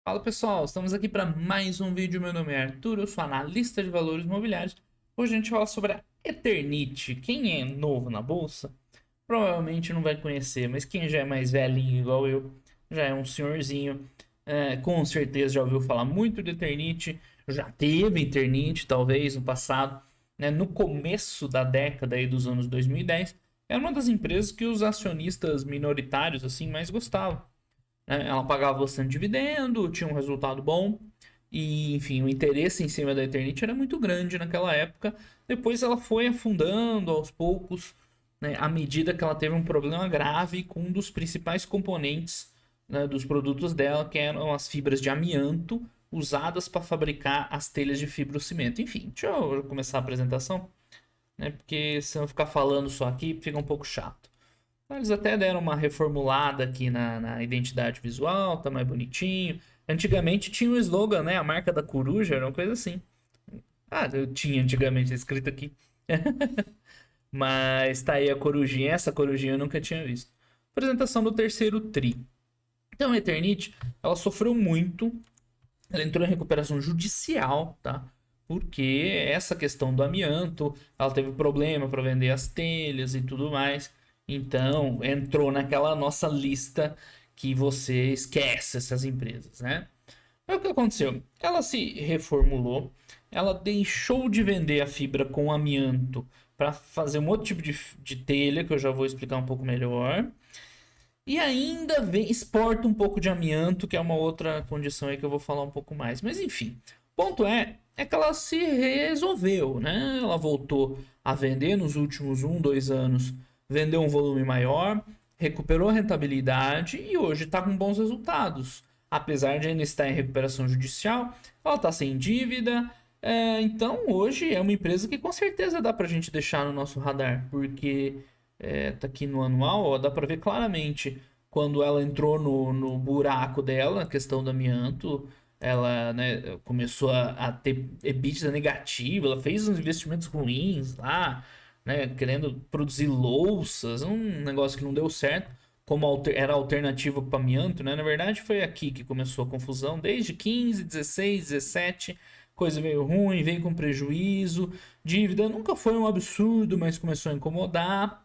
Fala pessoal, estamos aqui para mais um vídeo. Meu nome é Arthur, eu sou analista de valores imobiliários. Hoje a gente fala sobre a Eternit. Quem é novo na bolsa provavelmente não vai conhecer, mas quem já é mais velhinho igual eu, já é um senhorzinho, com certeza já ouviu falar muito de Eternit, já teve Eternit talvez no passado, né, no começo da década aí dos anos 2010, era uma das empresas que os acionistas minoritários assim mais gostavam, né? Ela pagava bastante dividendo, tinha um resultado bom. E, enfim, o interesse em cima da Eternit era muito grande naquela época. Depois ela foi afundando aos poucos, né, à medida que ela teve um problema grave com um dos principais componentes, né, dos produtos dela, que eram as fibras de amianto usadas para fabricar as telhas de fibrocimento. Enfim, deixa eu começar a apresentação, né, porque se eu ficar falando só aqui, fica um pouco chato. Eles até deram uma reformulada aqui na identidade visual, tá mais bonitinho. Antigamente tinha o slogan, né? A marca da coruja, era uma coisa assim. Ah, eu tinha antigamente escrito aqui. Mas tá aí a corujinha. Essa corujinha eu nunca tinha visto. Apresentação do terceiro tri. Então, a Eternit, ela sofreu muito. Ela entrou em recuperação judicial, tá? Porque essa questão do amianto, ela teve problema para vender as telhas e tudo mais. Então, entrou naquela nossa lista que você esquece essas empresas, né? Aí o que aconteceu? Ela se reformulou, ela deixou de vender a fibra com amianto para fazer um outro tipo de telha, que eu já vou explicar um pouco melhor. E ainda exporta um pouco de amianto, que é uma outra condição aí que eu vou falar um pouco mais. Mas enfim, o ponto é que ela se resolveu, né? Ela voltou a vender nos últimos 2 anos, vendeu um volume maior, recuperou a rentabilidade e hoje está com bons resultados. Apesar de ainda estar em recuperação judicial, ela está sem dívida. Então hoje é uma empresa que com certeza dá para a gente deixar no nosso radar, porque tá aqui no anual, ó, dá para ver claramente quando ela entrou no buraco dela, a questão do amianto, ela, né, começou a ter EBITDA negativa, ela fez uns investimentos ruins lá, né, querendo produzir louças, um negócio que não deu certo, como era alternativa para amianto, né? Na verdade foi aqui que começou a confusão, desde 15, 16, 17, coisa veio ruim, veio com prejuízo, dívida nunca foi um absurdo, mas começou a incomodar,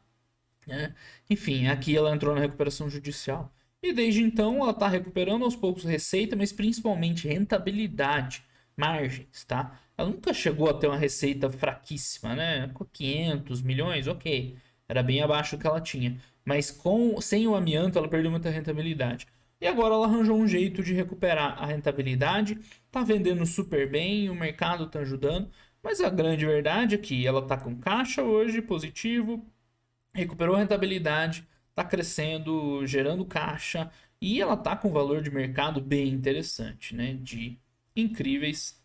né? Enfim, aqui ela entrou na recuperação judicial. E desde então ela está recuperando aos poucos receita, mas principalmente rentabilidade, margens, tá? Ela nunca chegou a ter uma receita fraquíssima, né? Com 500 milhões, ok. Era bem abaixo do que ela tinha. Mas sem o amianto ela perdeu muita rentabilidade. E agora ela arranjou um jeito de recuperar a rentabilidade. Tá vendendo super bem, o mercado tá ajudando. Mas a grande verdade é que ela tá com caixa hoje positivo, recuperou a rentabilidade, está crescendo, gerando caixa e ela está com um valor de mercado bem interessante, né? De incríveis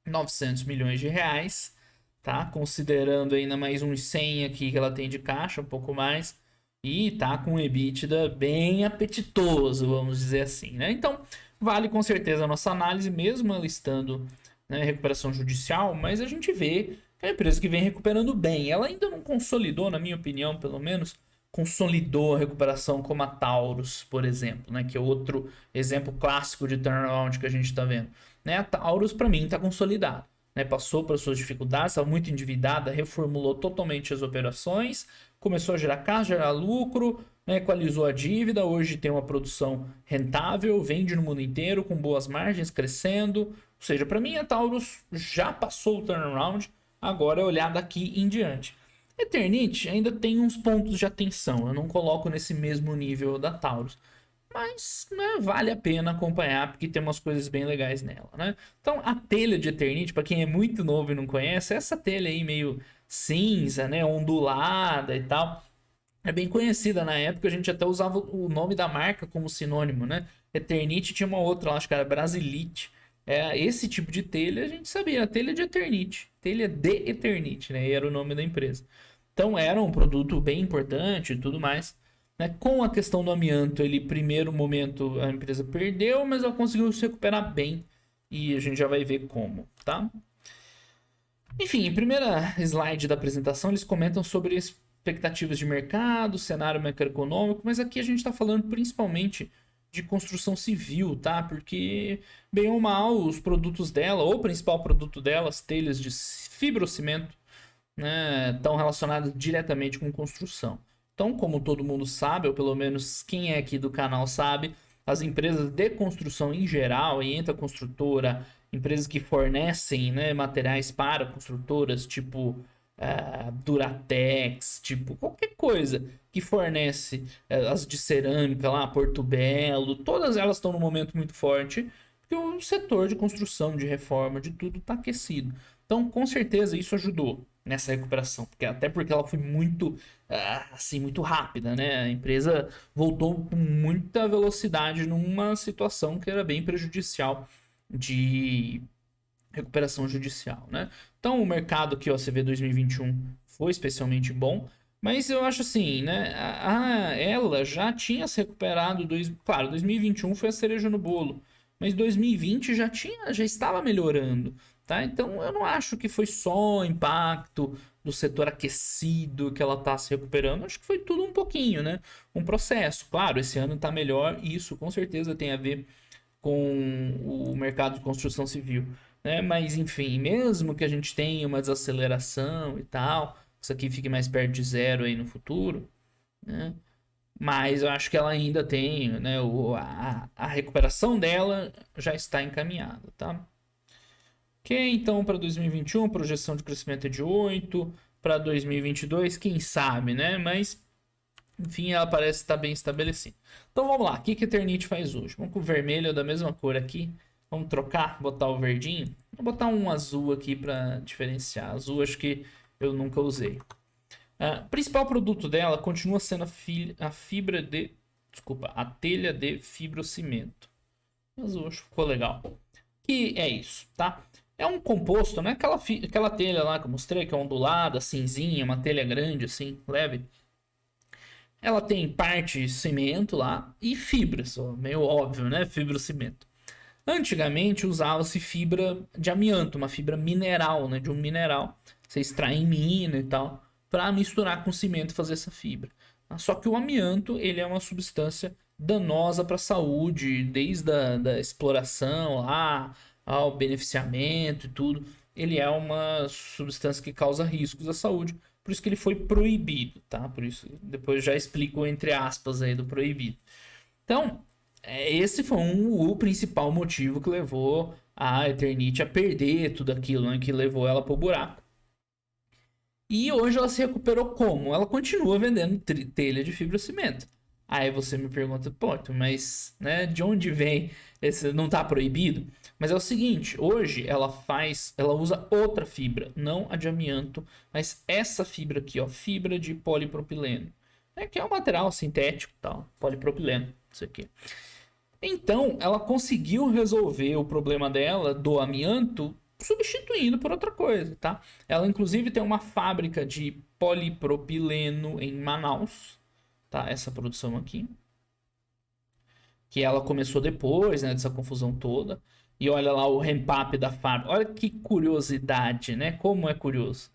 900 milhões de reais, tá? Considerando ainda mais uns 100 aqui que ela tem de caixa, um pouco mais, e tá com um EBITDA bem apetitoso, vamos dizer assim, né? Então, vale com certeza a nossa análise, mesmo ela estando, né, recuperação judicial, mas a gente vê que é uma empresa que vem recuperando bem. Ela ainda não consolidou, na minha opinião, pelo menos, consolidou a recuperação como a Taurus, por exemplo, né? Que é outro exemplo clássico de turnaround que a gente está vendo. Né? A Taurus, para mim, está consolidada. Né? Passou por suas dificuldades, estava muito endividada, reformulou totalmente as operações, começou a gerar caixa, gerar lucro, né? Equalizou a dívida, hoje tem uma produção rentável, vende no mundo inteiro, com boas margens, crescendo. Ou seja, para mim a Taurus já passou o turnaround, agora é olhar daqui em diante. Eternit ainda tem uns pontos de atenção, eu não coloco nesse mesmo nível da Taurus. Mas, né, vale a pena acompanhar, porque tem umas coisas bem legais nela, né? Então, a telha de Eternit, para quem é muito novo e não conhece, é essa telha aí meio cinza, né, ondulada e tal. É bem conhecida na época, a gente até usava o nome da marca como sinônimo, né? Eternit tinha uma outra, acho que era Brasilite. Esse tipo de telha a gente sabia, a telha de Eternit, telha de Eternit, né? E era o nome da empresa. Então era um produto bem importante e tudo mais. Né? Com a questão do amianto, ele primeiro momento a empresa perdeu, mas ela conseguiu se recuperar bem. E a gente já vai ver como, tá? Enfim, em primeira slide da apresentação, eles comentam sobre expectativas de mercado, cenário macroeconômico, mas aqui a gente está falando principalmente de construção civil, tá? Porque, bem ou mal, os produtos dela, ou o principal produto dela, as telhas de fibrocimento, né, estão relacionadas diretamente com construção. Então, como todo mundo sabe, ou pelo menos quem é aqui do canal sabe, as empresas de construção em geral, e entra construtora, empresas que fornecem, né, materiais para construtoras, tipo Duratex, tipo qualquer coisa que fornece as de cerâmica lá, Porto Belo, todas elas estão num momento muito forte, porque o setor de construção, de reforma, de tudo está aquecido. Então, com certeza, isso ajudou nessa recuperação, até porque ela foi muito, assim, muito rápida, né? A empresa voltou com muita velocidade numa situação que era bem prejudicial de recuperação judicial, né? Então, o mercado que você vê 2021 foi especialmente bom, mas eu acho assim, né? Ela já tinha se recuperado, claro, 2021 foi a cereja no bolo, mas 2020 já estava melhorando, tá? Então, eu não acho que foi só impacto do setor aquecido que ela está se recuperando, acho que foi tudo um pouquinho, né? Um processo. Claro, esse ano está melhor, e isso com certeza tem a ver com o mercado de construção civil, né? Mas enfim, mesmo que a gente tenha uma desaceleração e tal, isso aqui fique mais perto de zero aí no futuro, né? Mas eu acho que ela ainda tem, né? A recuperação dela já está encaminhada, tá? Ok, então para 2021, projeção de crescimento é de 8, para 2022, quem sabe, né? Mas enfim, ela parece estar bem estabelecida. Então vamos lá, o que que a Eternit faz hoje? Vamos com o vermelho da mesma cor aqui. Vamos trocar, botar o verdinho. Vou botar um azul aqui para diferenciar. Azul acho que eu nunca usei. O principal produto dela continua sendo a fibra de... Desculpa, a telha de fibrocimento. Azul acho que ficou legal. Que é isso, tá? É um composto, né? Aquela telha lá que eu mostrei, que é ondulada, cinzinha, uma telha grande assim, leve. Ela tem parte cimento lá e fibras, meio óbvio, né? Fibrocimento. Antigamente usava-se fibra de amianto, uma fibra mineral, né? De um mineral. Você extrai em mina e tal, para misturar com cimento e fazer essa fibra. Só que o amianto, ele é uma substância danosa para a saúde, desde a da exploração lá, ao beneficiamento e tudo. Ele é uma substância que causa riscos à saúde. Por isso que ele foi proibido, tá? Por isso, depois já explico entre aspas aí do proibido. Então, esse foi o principal motivo que levou a Eternit a perder tudo aquilo, né? Que levou ela pro buraco. E hoje ela se recuperou como? Ela continua vendendo telha de fibrocimento. Aí você me pergunta, pô, mas né, de onde vem? Esse não tá proibido? Mas é o seguinte, hoje ela usa outra fibra, não a de amianto, mas essa fibra aqui, ó, fibra de polipropileno, que é um material sintético, tal, polipropileno, isso aqui. Então, ela conseguiu resolver o problema dela do amianto substituindo por outra coisa, tá? Ela inclusive tem uma fábrica de polipropileno em Manaus, tá? Essa produção aqui, que ela começou depois, né, dessa confusão toda. E olha lá o ramp-up da fábrica. Olha que curiosidade, né? Como é curioso.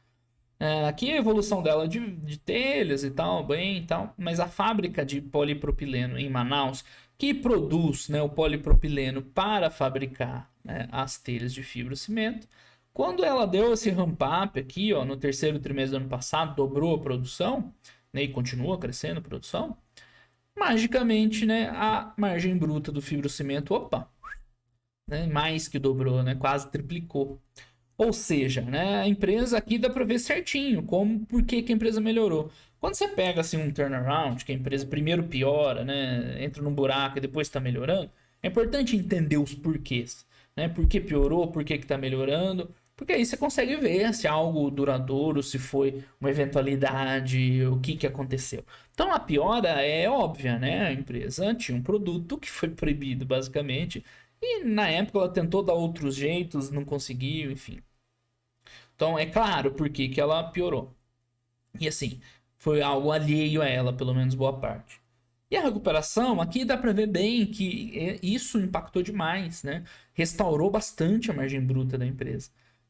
Aqui a evolução dela de telhas e tal, bem e tal. Mas a fábrica de polipropileno em Manaus, que produz, né, o polipropileno para fabricar, né, as telhas de fibrocimento, quando ela deu esse ramp-up aqui, ó, no terceiro trimestre do ano passado, dobrou a produção, né, e continua crescendo a produção, magicamente, né, a margem bruta do fibrocimento, opa, né, mais que dobrou, né, quase triplicou. Ou seja, né, a empresa aqui dá para ver certinho por que a empresa melhorou. Quando você pega assim um turnaround, que a empresa primeiro piora, né, entra num buraco e depois está melhorando, é importante entender os porquês, né? Por que piorou, por que está melhorando, porque aí você consegue ver se é algo duradouro, se foi uma eventualidade, o que aconteceu. Então a piora é óbvia, né? A empresa tinha um produto que foi proibido, basicamente, e na época ela tentou dar outros jeitos, não conseguiu, enfim. Então é claro por que ela piorou. E assim, foi algo alheio a ela, pelo menos boa parte. E a recuperação, aqui dá para ver bem que isso impactou demais, né? Restaurou bastante a margem bruta da empresa.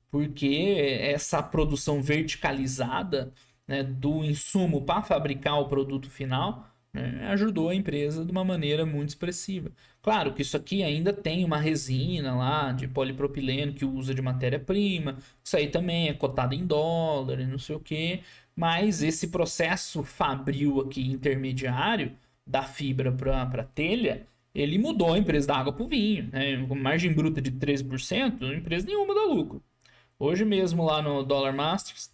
Porque essa produção verticalizada, né, do insumo para fabricar o produto final né, ajudou a empresa de uma maneira muito expressiva. Claro que isso aqui ainda tem uma resina lá de polipropileno que usa de matéria-prima, isso aí também é cotado em dólar e não sei o que, mas esse processo fabril aqui intermediário da fibra para a telha, ele mudou a empresa da água para o vinho, né? Com margem bruta de 13%, empresa nenhuma dá lucro. Hoje mesmo lá no Dollar Masters,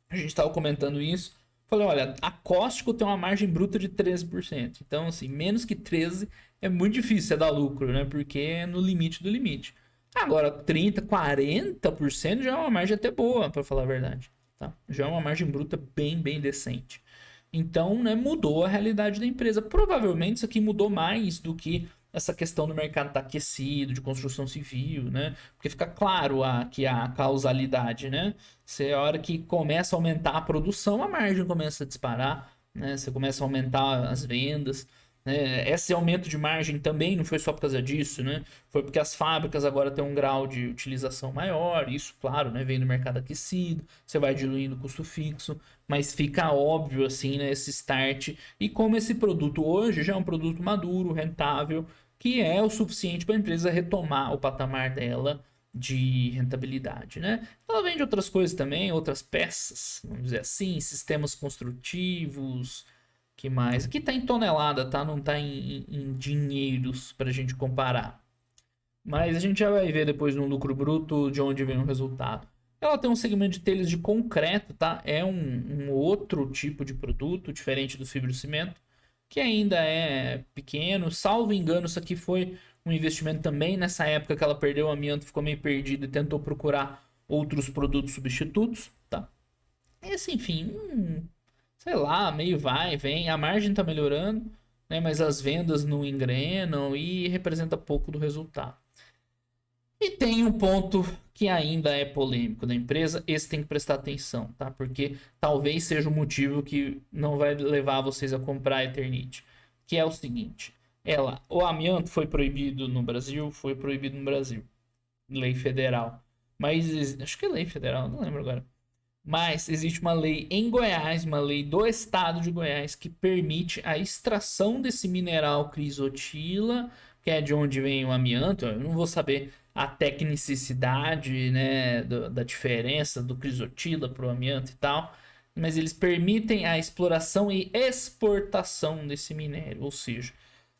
a gente estava comentando isso. Falei, olha, a Costco tem uma margem bruta de 13%. Então, assim, menos que 13% é muito difícil você dar lucro, né? Porque é no limite do limite. Agora, 30%, 40% já é uma margem até boa, para falar a verdade. Tá? Já é uma margem bruta bem, bem decente. Então, né, mudou a realidade da empresa. Provavelmente isso aqui mudou mais do que essa questão do mercado estar aquecido, de construção civil, né? Porque fica claro que há causalidade, né? Você, a hora que começa a aumentar a produção, a margem começa a disparar, né? Você começa a aumentar as vendas, né? Esse aumento de margem também não foi só por causa disso, né? Foi porque as fábricas agora têm um grau de utilização maior, isso, claro, né? Vem do mercado aquecido, você vai diluindo o custo fixo, mas fica óbvio, assim, né? Esse start. E como esse produto hoje já é um produto maduro, rentável, que é o suficiente para a empresa retomar o patamar dela de rentabilidade, né? Ela vende outras coisas também, outras peças, vamos dizer assim, sistemas construtivos, que mais? Aqui tá em tonelada, tá? Não tá em dinheiros para a gente comparar. Mas a gente já vai ver depois no lucro bruto de onde vem o resultado. Ela tem um segmento de telhas de concreto, tá? É um outro tipo de produto, diferente do fibrocimento, que ainda é pequeno. Salvo engano, isso aqui foi um investimento também nessa época que ela perdeu o amianto, ficou meio perdida e tentou procurar outros produtos substitutos, tá? Esse, enfim, sei lá, meio vai, vem. A margem tá melhorando, né? Mas as vendas não engrenam e representa pouco do resultado. E tem um ponto que ainda é polêmico da empresa, esse tem que prestar atenção, tá? Porque talvez seja o motivo que não vai levar vocês a comprar a Eternit, que é o seguinte, o amianto foi proibido no Brasil, lei federal. Mas acho que é lei federal, não lembro agora. Mas existe uma lei em Goiás, uma lei do estado de Goiás, que permite a extração desse mineral crisotila, que é de onde vem o amianto. Eu não vou saber a tecnicidade, né, da diferença do crisotila para o amianto e tal, mas eles permitem a exploração e exportação desse minério. Ou seja,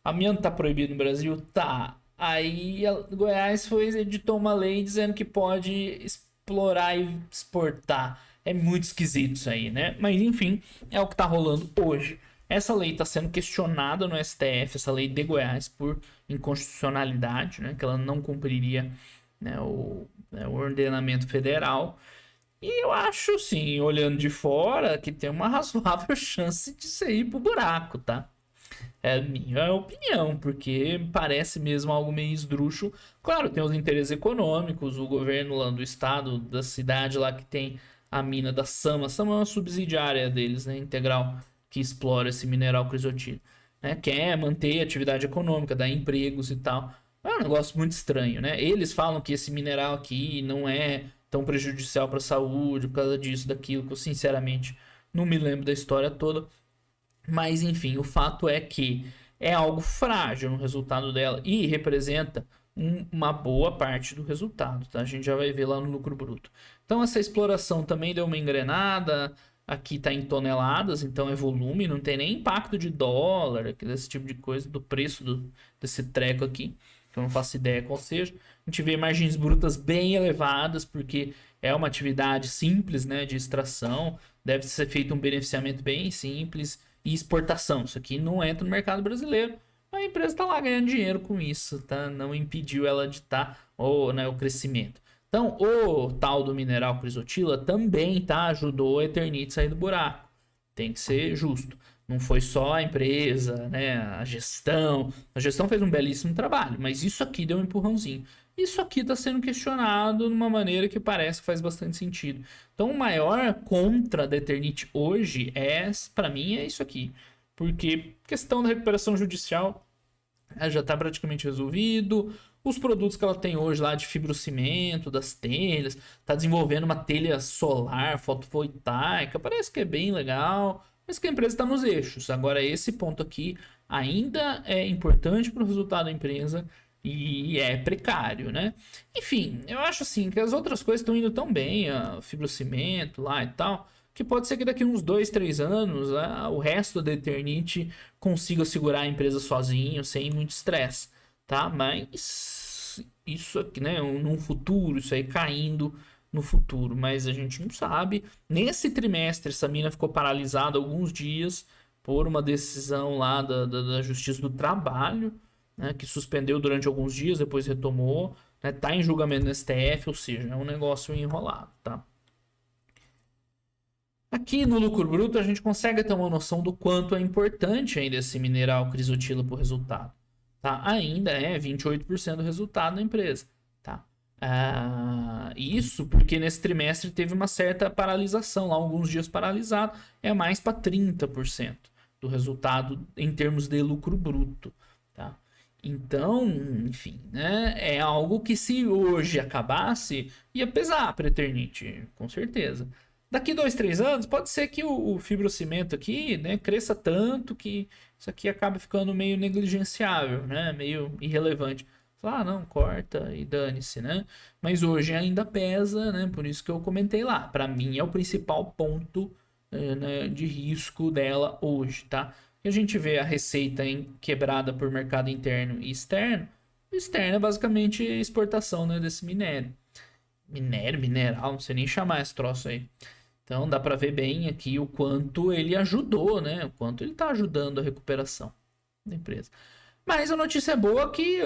amianto está proibido no Brasil? Tá. Aí Goiás editou uma lei dizendo que pode explorar e exportar. É muito esquisito isso aí, né? Mas enfim, é o que tá rolando hoje. Essa lei está sendo questionada no STF, essa lei de Goiás, por inconstitucionalidade, né? Que ela não cumpriria, né, o ordenamento federal. E eu acho, sim, olhando de fora, que tem uma razoável chance de você ir pro buraco, tá? É a minha opinião, porque parece mesmo algo meio esdrúxulo. Claro, tem os interesses econômicos, o governo lá do estado, da cidade lá que tem a mina da Sama. A Sama é uma subsidiária deles, né, integral, que explora esse mineral crisotilo. Né, quer manter a atividade econômica, dar empregos e tal. É um negócio muito estranho, né? Eles falam que esse mineral aqui não é tão prejudicial para a saúde por causa disso, daquilo, que eu sinceramente não me lembro da história toda. Mas enfim, o fato é que é algo frágil no resultado dela e representa uma boa parte do resultado, tá? A gente já vai ver lá no lucro bruto. Então essa exploração também deu uma engrenada, aqui está em toneladas, então é volume, não tem nem impacto de dólar, desse tipo de coisa, do preço desse treco aqui, que eu não faço ideia qual seja. A gente vê margens brutas bem elevadas, porque é uma atividade simples, né, de extração, deve ser feito um beneficiamento bem simples, e exportação. Isso aqui não entra no mercado brasileiro. A empresa está lá ganhando dinheiro com isso, tá? Não impediu ela de estar, né, o crescimento. Então, o tal do mineral crisotila também, tá? Ajudou a Eternit a sair do buraco. Tem que ser justo. Não foi só a empresa, né? A gestão. A gestão fez um belíssimo trabalho, mas isso aqui deu um empurrãozinho. Isso aqui está sendo questionado de uma maneira que parece que faz bastante sentido. Então, o maior contra da Eternit hoje para mim, é isso aqui. Porque questão da recuperação judicial já está praticamente resolvido. Os produtos que ela tem hoje lá de fibrocimento, das telhas, está desenvolvendo uma telha solar fotovoltaica, parece que é bem legal. mas que a empresa está nos eixos. Agora, esse ponto aqui ainda é importante para o resultado da empresa e é precário, né? Enfim, eu acho assim que as outras coisas estão indo tão bem, a fibrocimento lá e tal, que pode ser que daqui uns 2, 3 anos o resto da Eternit consiga segurar a empresa sozinho, sem muito estresse, tá? Mas isso aqui, né, num futuro, isso aí caindo no futuro, mas a gente não sabe. Nesse trimestre, essa mina ficou paralisada alguns dias por uma decisão lá da Justiça do Trabalho, né, que suspendeu durante alguns dias, depois retomou, né, tá em julgamento no STF, ou seja, é um negócio enrolado, tá? Aqui no lucro bruto a gente consegue ter uma noção do quanto é importante ainda esse mineral crisotila para o resultado, tá? Ainda é 28% do resultado da empresa, tá? Isso porque nesse trimestre teve uma certa paralisação, lá alguns dias paralisado, é mais para 30% do resultado em termos de lucro bruto, tá? Então, enfim, né? É algo que se hoje acabasse, ia pesar para a Eternit, com certeza. Daqui 2, 3 anos, pode ser que o fibrocimento aqui, né, cresça tanto que isso aqui acaba ficando meio negligenciável, né? Meio irrelevante. Não, corta e dane-se, né? Mas hoje ainda pesa, né? Por isso que eu comentei lá. Para mim é o principal ponto, né, de risco dela hoje, tá? E a gente vê a receita quebrada por mercado interno e externo. O externo é basicamente exportação, né, desse minério. Mineral, não sei nem chamar esse troço aí. Então dá para ver bem aqui o quanto ele ajudou, né? O quanto ele está ajudando a recuperação da empresa. Mas a notícia boa é que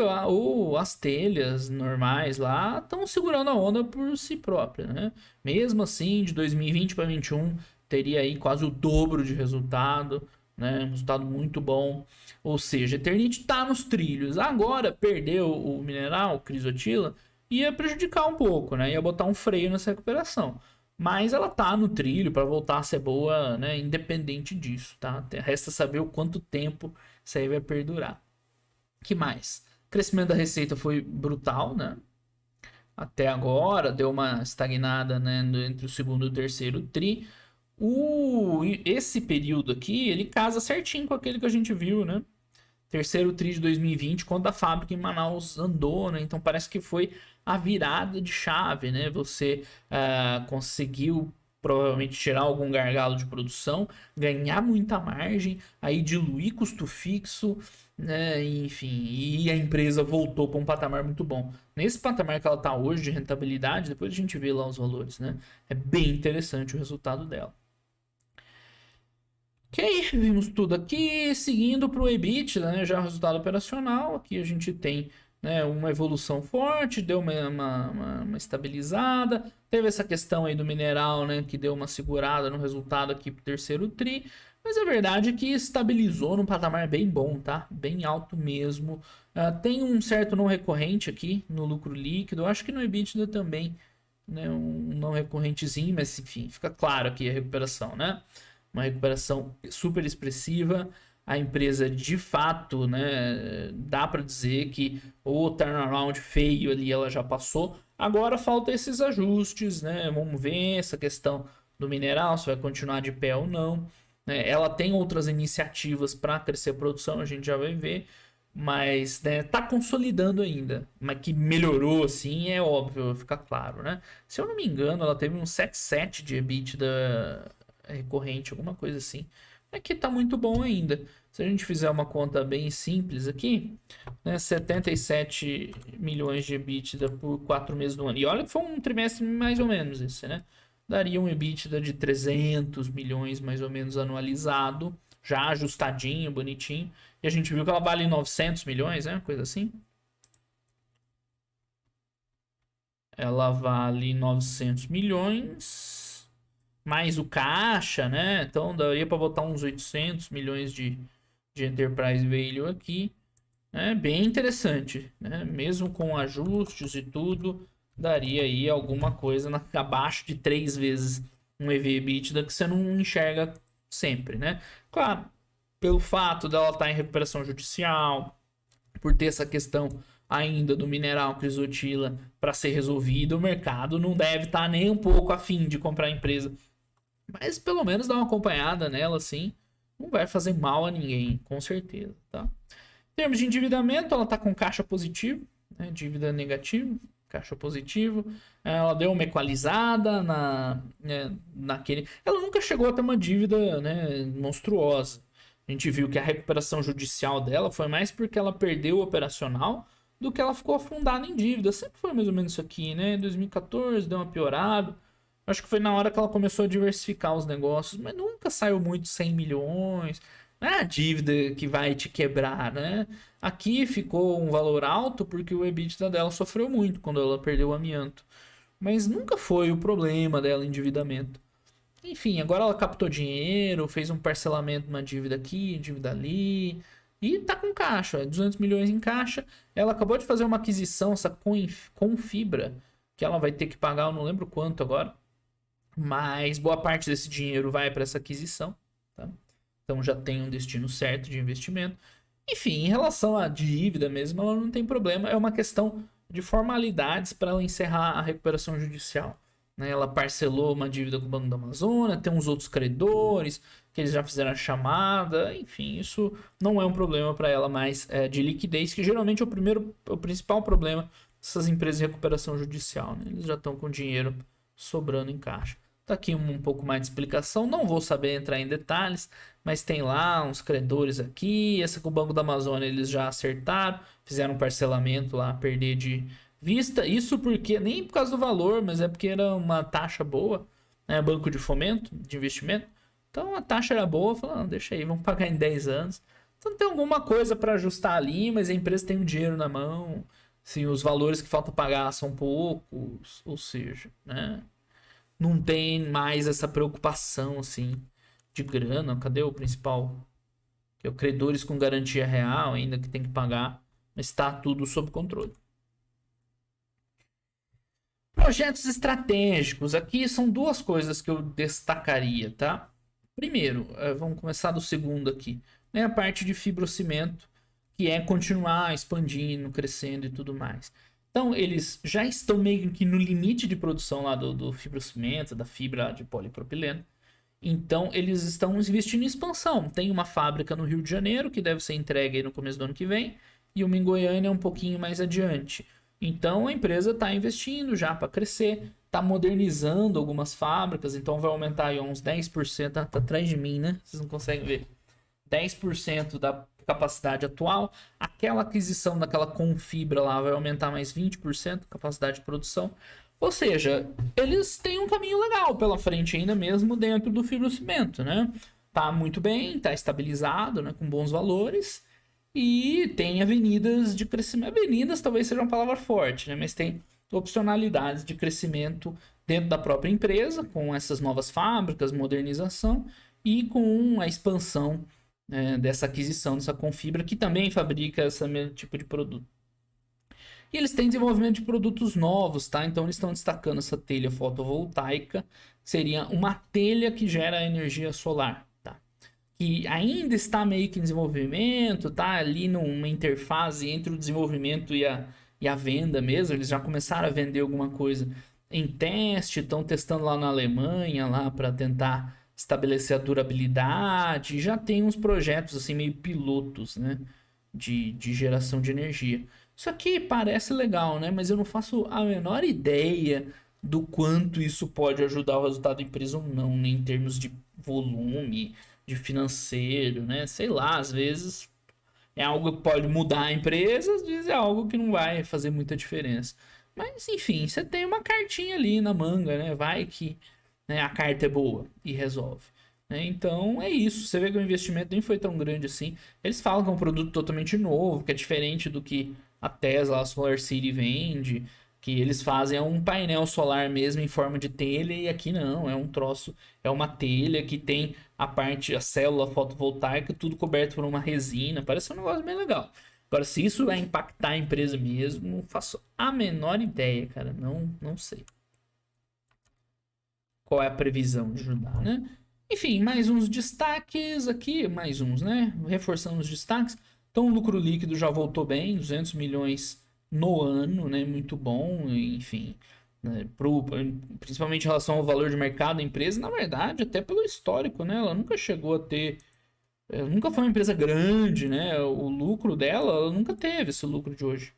as telhas normais lá estão segurando a onda por si próprias, né? Mesmo assim, de 2020 para 2021 teria aí quase o dobro de resultado, né? Um resultado muito bom. Ou seja, a Eternit está nos trilhos. Agora perdeu o mineral, o crisotila, ia prejudicar um pouco, né? Ia botar um freio nessa recuperação. Mas ela tá no trilho para voltar a ser boa, né? Independente disso, tá? Resta saber o quanto tempo isso aí vai perdurar. Que mais? O crescimento da receita foi brutal, né? Até agora deu uma estagnada, né, entre o segundo e o terceiro tri. Esse período aqui, ele casa certinho com aquele que a gente viu, né? Terceiro tri de 2020, quando a fábrica em Manaus andou, né? Então parece que foi a virada de chave, né? Você conseguiu provavelmente tirar algum gargalo de produção, ganhar muita margem, aí diluir custo fixo, né? Enfim, e a empresa voltou para um patamar muito bom. Nesse patamar que ela está hoje de rentabilidade, depois a gente vê lá os valores, né? É bem interessante o resultado dela. Ok, vimos tudo aqui, seguindo para o EBIT, né, já o resultado operacional, aqui a gente tem, né, uma evolução forte, deu uma estabilizada, teve essa questão aí do mineral, né, que deu uma segurada no resultado aqui para o terceiro tri, mas a verdade é que estabilizou num patamar bem bom, tá? Bem alto mesmo. Tem um certo não recorrente aqui no lucro líquido, eu acho que no EBITDA também, né, um não recorrentezinho, mas enfim, fica claro aqui a recuperação, né? Uma recuperação super expressiva. A empresa de fato, né, dá para dizer que o turnaround feio ali ela já passou. Agora falta esses ajustes, né? Vamos ver essa questão do mineral, se vai continuar de pé ou não, né? Ela tem outras iniciativas para crescer a produção, a gente já vai ver, mas, né, tá consolidando ainda. Mas que melhorou assim é óbvio, fica claro, né? Se eu não me engano, ela teve um 7,7 de EBITDA recorrente, alguma coisa assim. Aqui tá muito bom ainda. Se a gente fizer uma conta bem simples aqui, né, 77 milhões de EBITDA por 4 meses do ano. E olha que foi um trimestre mais ou menos esse, né? Daria um EBITDA de 300 milhões mais ou menos anualizado, já ajustadinho, bonitinho. E a gente viu que ela vale 900 milhões, né? Coisa assim. Ela vale 900 milhões mais o caixa, né? Então daria para botar uns 800 milhões de enterprise value aqui. É bem interessante, né? Mesmo com ajustes e tudo, daria aí alguma coisa abaixo de 3 vezes um EV/EBITDA que você não enxerga sempre, né? Claro, pelo fato dela estar em recuperação judicial, por ter essa questão ainda do mineral crisotila para ser resolvido, o mercado não deve estar nem um pouco afim de comprar a empresa. Mas pelo menos dá uma acompanhada nela, assim. não vai fazer mal a ninguém, com certeza, tá? Em termos de endividamento, ela está com caixa positivo, né? Dívida negativa, caixa positivo. Ela deu uma equalizada naquele. Ela nunca chegou a ter uma dívida, né, monstruosa. A gente viu que a recuperação judicial dela foi mais porque ela perdeu o operacional do que ela ficou afundada em dívida. Sempre foi mais ou menos isso aqui, né? Em 2014 deu uma piorada. Acho que foi na hora que ela começou a diversificar os negócios, mas nunca saiu muito 100 milhões. Não é a dívida que vai te quebrar, né? Aqui ficou um valor alto porque o EBITDA dela sofreu muito quando ela perdeu o amianto. Mas nunca foi o problema dela endividamento. Enfim, agora ela captou dinheiro, fez um parcelamento de uma dívida aqui, dívida ali. E tá com caixa, 200 milhões em caixa. Ela acabou de fazer uma aquisição, essa Confibra, que ela vai ter que pagar, eu não lembro quanto agora. Mas boa parte desse dinheiro vai para essa aquisição, tá? Então já tem um destino certo de investimento. Enfim, em relação à dívida mesmo, ela não tem problema. É uma questão de formalidades para ela encerrar a recuperação judicial, né? Ela parcelou uma dívida com o Banco da Amazônia, tem uns outros credores que eles já fizeram a chamada. Enfim, isso não é um problema para ela mais de liquidez, que geralmente é o principal problema dessas empresas de recuperação judicial, né? Eles já estão com dinheiro sobrando em caixa. Tá aqui um pouco mais de explicação. Não vou saber entrar em detalhes, mas tem lá uns credores aqui. Essa com o Banco da Amazônia eles já acertaram, fizeram um parcelamento lá, perder de vista. Isso porque, nem por causa do valor, mas é porque era uma taxa boa, né? Banco de fomento, de investimento. Então a taxa era boa, falaram, deixa aí, vamos pagar em 10 anos. Então tem alguma coisa para ajustar ali, mas a empresa tem o dinheiro na mão. Sim, os valores que falta pagar são poucos, ou seja, né? Não tem mais essa preocupação assim de grana. Cadê o principal? Que é o credores com garantia real, ainda que tem que pagar, mas está tudo sob controle. Projetos estratégicos. Aqui são duas coisas que eu destacaria, tá? Primeiro, vamos começar do segundo aqui, né? A parte de fibrocimento, que é continuar expandindo, crescendo e tudo mais. Então, eles já estão meio que no limite de produção lá do fibrocimento, da fibra de polipropileno. Então, eles estão investindo em expansão. Tem uma fábrica no Rio de Janeiro, que deve ser entregue aí no começo do ano que vem, e uma em Goiânia um pouquinho mais adiante. Então, a empresa está investindo já para crescer, está modernizando algumas fábricas, então vai aumentar aí uns 10%. Tá atrás de mim, né? Vocês não conseguem ver. 10% da capacidade atual. Aquela aquisição daquela Confibra lá vai aumentar mais 20% a capacidade de produção. Ou seja, eles têm um caminho legal pela frente ainda mesmo dentro do fibrocimento, né? Tá muito bem, tá estabilizado, né? Com bons valores. E tem avenidas de crescimento. Avenidas talvez seja uma palavra forte, né? Mas tem opcionalidades de crescimento dentro da própria empresa, com essas novas fábricas, modernização e com a expansão dessa aquisição, dessa Confibra, que também fabrica esse mesmo tipo de produto. E eles têm desenvolvimento de produtos novos, tá? Então eles estão destacando essa telha fotovoltaica, que seria uma telha que gera energia solar, tá? Que ainda está meio que em desenvolvimento, tá ali numa interface entre o desenvolvimento e a venda mesmo. Eles já começaram a vender alguma coisa em teste, estão testando lá na Alemanha lá para tentar estabelecer a durabilidade. Já tem uns projetos assim meio pilotos, né, de geração de energia. Isso aqui parece legal, né? Mas eu não faço a menor ideia do quanto isso pode ajudar o resultado da empresa ou não, né? Em termos de volume, de financeiro, né? Sei lá, às vezes é algo que pode mudar a empresa, às vezes é algo que não vai fazer muita diferença. Mas enfim, você tem uma cartinha ali na manga, né? Vai que, né, a carta é boa e resolve. Né? Então é isso. Você vê que o investimento nem foi tão grande assim. Eles falam que é um produto totalmente novo, que é diferente do que a Tesla, a Solar City vende, que eles fazem um painel solar mesmo em forma de telha, e aqui não, é um troço, é uma telha que tem a parte, a célula fotovoltaica, tudo coberto por uma resina, parece um negócio bem legal. Agora, se isso vai impactar a empresa mesmo, não faço a menor ideia, cara, não sei qual é a previsão de ajudar, né? Enfim, mais uns destaques aqui, mais uns, né? Reforçando os destaques. Então, o lucro líquido já voltou bem, 200 milhões no ano, né? Muito bom, enfim. Né? Principalmente em relação ao valor de mercado da empresa, na verdade, até pelo histórico, né? Ela nunca chegou a ter Nunca foi uma empresa grande, né? O lucro dela, ela nunca teve esse lucro de hoje.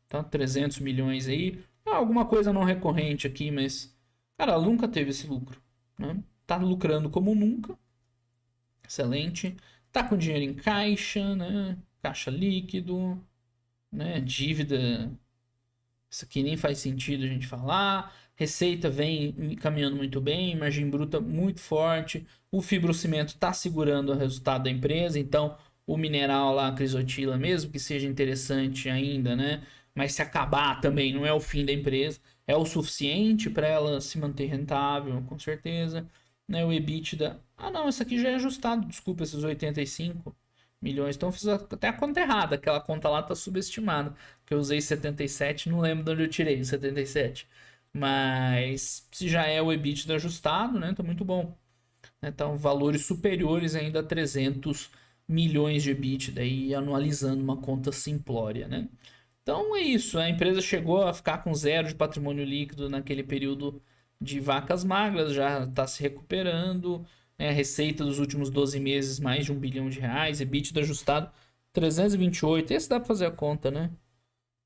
Tá? 300 milhões aí. Alguma coisa não recorrente aqui, mas, cara, ela nunca teve esse lucro. Né? Tá lucrando como nunca. Excelente. Tá com dinheiro em caixa, né? Caixa líquido, né? Dívida. Isso aqui nem faz sentido a gente falar. Receita vem caminhando muito bem, margem bruta muito forte. O fibrocimento está segurando o resultado da empresa, então o mineral lá, a crisotila, mesmo que seja interessante ainda, né? Mas se acabar também não é o fim da empresa, é o suficiente para ela se manter rentável, com certeza. Né? O EBITDA. Ah, não, isso aqui já é ajustado, desculpa, esses 85 milhões. Então eu fiz até a conta errada, aquela conta lá tá subestimada. Que eu usei 77, não lembro de onde eu tirei 77. Mas se já é o EBITDA ajustado, né? Tá muito bom. Então, valores superiores ainda a 300 milhões de EBITDA aí, anualizando uma conta simplória, né? Então é isso, a empresa chegou a ficar com zero de patrimônio líquido naquele período de vacas magras, já está se recuperando, né? A receita dos últimos 12 meses mais de 1 bilhão de reais, EBITDA ajustado 328, esse dá para fazer a conta, né?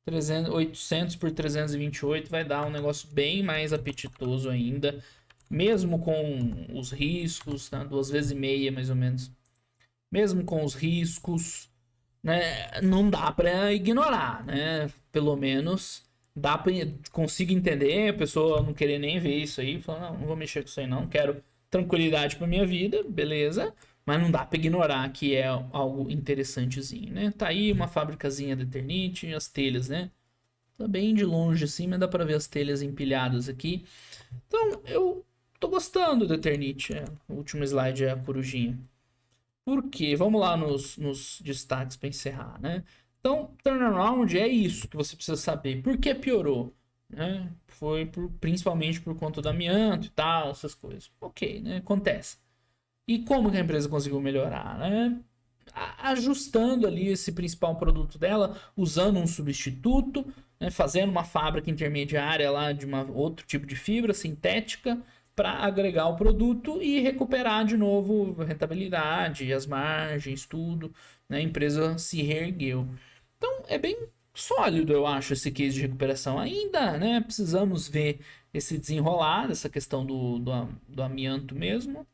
300, 800 por 328 vai dar um negócio bem mais apetitoso ainda, mesmo com os riscos, tá? 2 vezes e meia mais ou menos. Mesmo com os riscos, né? Não dá para ignorar, né? Pelo menos dá para consigo entender a pessoa não querer nem ver isso aí, falar, não vou mexer com isso aí não, quero tranquilidade para minha vida, beleza? Mas não dá para ignorar que é algo interessantezinho, né? Tá aí uma fábricazinha de Eternit, as telhas, né? Tá bem de longe assim, mas dá para ver as telhas empilhadas aqui. Então, eu tô gostando do Eternit. O último slide é a corujinha. Por quê? Vamos lá nos destaques para encerrar, né? Então, turnaround é isso que você precisa saber. Por que piorou? Né? Foi principalmente por conta do amianto e tal, essas coisas. Ok, né? Acontece. E como que a empresa conseguiu melhorar, né? Ajustando ali esse principal produto dela, usando um substituto, né? Fazendo uma fábrica intermediária lá de outro tipo de fibra sintética para agregar o produto e recuperar de novo a rentabilidade, as margens, tudo. Né? A empresa se reergueu. Então é bem sólido, eu acho, esse case de recuperação. Ainda, né? Precisamos ver esse desenrolar, essa questão do amianto mesmo.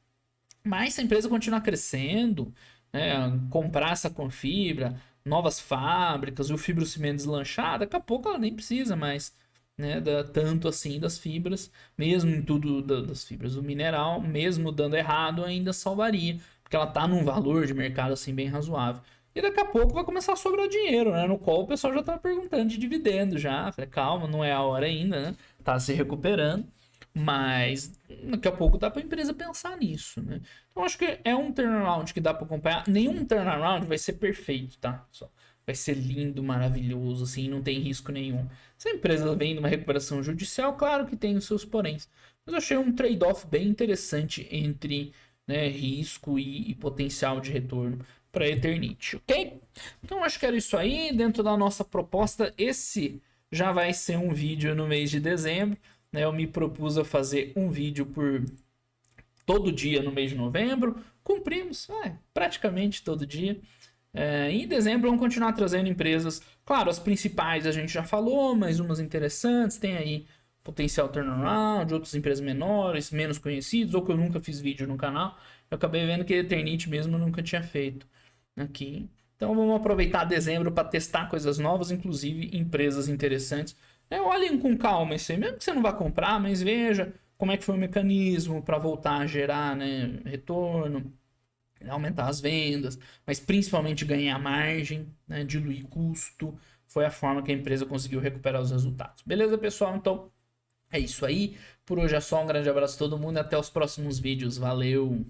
Mas se a empresa continuar crescendo, né, comprar essa Confibra, novas fábricas, e o fibrocimento deslanchar, daqui a pouco ela nem precisa mais, né, tanto assim das fibras, mesmo em tudo das fibras do mineral, mesmo dando errado, ainda salvaria, porque ela tá num valor de mercado assim bem razoável. E daqui a pouco vai começar a sobrar dinheiro, né? No qual o pessoal já tá perguntando de dividendo já. Falei, calma, não é a hora ainda, né? Tá se recuperando. Mas daqui a pouco dá para a empresa pensar nisso, né? Então acho que é um turnaround que dá para acompanhar. Nenhum turnaround vai ser perfeito, tá? Vai ser lindo, maravilhoso, assim, não tem risco nenhum. Se a empresa vem numa recuperação judicial, claro que tem os seus poréns. Mas eu achei um trade-off bem interessante entre, né, risco e potencial de retorno para a Eternit, ok? Então acho que era isso aí. Dentro da nossa proposta, esse já vai ser um vídeo no mês de dezembro. Né, eu me propus a fazer um vídeo por todo dia no mês de novembro. Cumprimos praticamente todo dia. Em dezembro vamos continuar trazendo empresas. Claro, as principais a gente já falou, mas umas interessantes. Tem aí potencial turnaround, outras empresas menores, menos conhecidas, ou que eu nunca fiz vídeo no canal. Eu acabei vendo que a Eternit mesmo eu nunca tinha feito aqui. Então vamos aproveitar dezembro para testar coisas novas, inclusive empresas interessantes. Olhem com calma isso aí, mesmo que você não vá comprar, mas veja como é que foi o mecanismo para voltar a gerar, né, retorno, aumentar as vendas, mas principalmente ganhar margem, né, diluir custo. Foi a forma que a empresa conseguiu recuperar os resultados. Beleza, pessoal? Então é isso aí. Por hoje é só. Um grande abraço a todo mundo e até os próximos vídeos. Valeu!